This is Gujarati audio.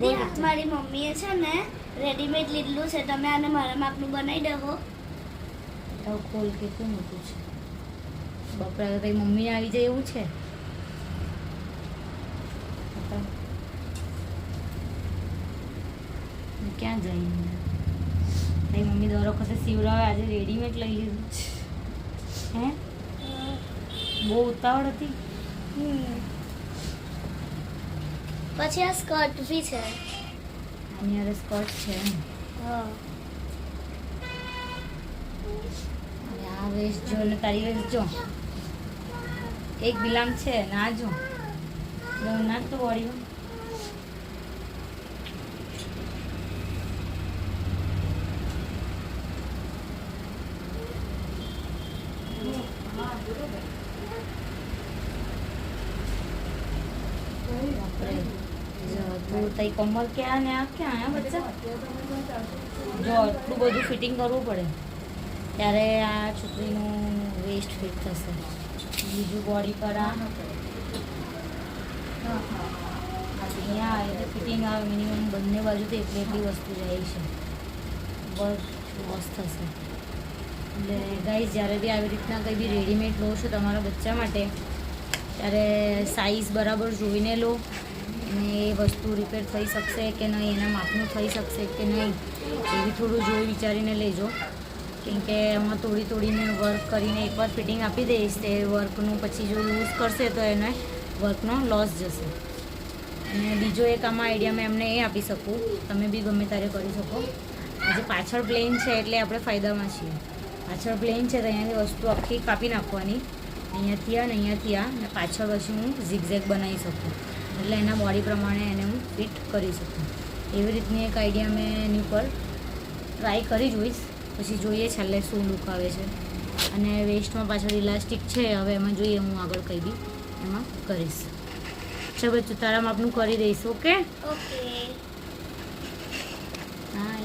મારી મમ્મીએ છે ને રેડીમેડ લીધેલું છે, તમે આને મારા માપનું બનાવી દેવો. તો ખોલ કેટલું મોટું છે બપરા, તો તારી મમ્મીને આવી જાય એવું છે. ક્યાં જઈને તારી મમ્મી દર વખતે સીવડાવે, આજે રેડીમેડ લઈ લીધું. હે બહુ ઉતાવળ હતી. પછી આ સ્કર્ટ બી છે. આની અરે સ્કર્ટ છે. હા, અને આ વેસ્ટ જો ને તારી વેસ્ટ જો એક બિલામ છે ના જો નાખ તો બોડીમાં. તું તઈ કમર ક્યાં ને આ ક્યાં આયા બચ્ચા? જો આટલું બધું ફિટિંગ કરવું પડે ત્યારે આ છોકરીનું વેસ્ટ ફિટ થશે. બીજું બોડી પર આ અહીંયા આવે તો ફિટિંગ આવે મિનિમમ બંને બાજુથી એટલી વસ્તુ જાય છે. બસ લોસ થશે. એટલે ગાઈઝ જ્યારે બી આવી રીતના કંઈ બી રેડીમેડ લો છો તમારા બચ્ચા માટે ત્યારે સાઇઝ બરાબર જોઈને લો, અને એ વસ્તુ રિપેર થઈ શકશે કે નહીં, એના માપનું થઈ શકશે કે નહીં એવી થોડું જોઈ વિચારીને લેજો. કેમ કે એમાં તોડીને વર્ક કરીને એકવાર ફિટિંગ આપી દઈશ તે વર્કનું પછી જો યુઝ કરશે તો એને વર્કનો લોસ જશે. અને બીજો એક આમાં આઈડિયા મેં એમને એ આપી શકું, તમે બી ગમે ત્યારે કરી શકો. આજે પાછળ પ્લેન છે એટલે આપણે ફાયદામાં છીએ. પાછળ પ્લેન છે તો અહીંયાથી વસ્તુ આખી કાપી નાખવાની, અહીંયાથી આ ને અહીંયાથી આ, ને પાછળ પછી હું ઝિગઝેગ બનાવી શકું, એટલે એના બોડી પ્રમાણે એને હું ફિટ કરી શકું. એવી રીતની એક આઈડિયા મેં એની ઉપર ટ્રાય કરી જોઈશ, પછી જોઈએ છેલ્લે શું લુક આવે છે. અને વેસ્ટમાં પાછળ ઇલાસ્ટિક છે, હવે એમાં જોઈએ હું આગળ કંઈ બી એમાં કરીશ. ચાલ બચ્ચું તારા માપનું કરી દઈશ. Okay okay. હા.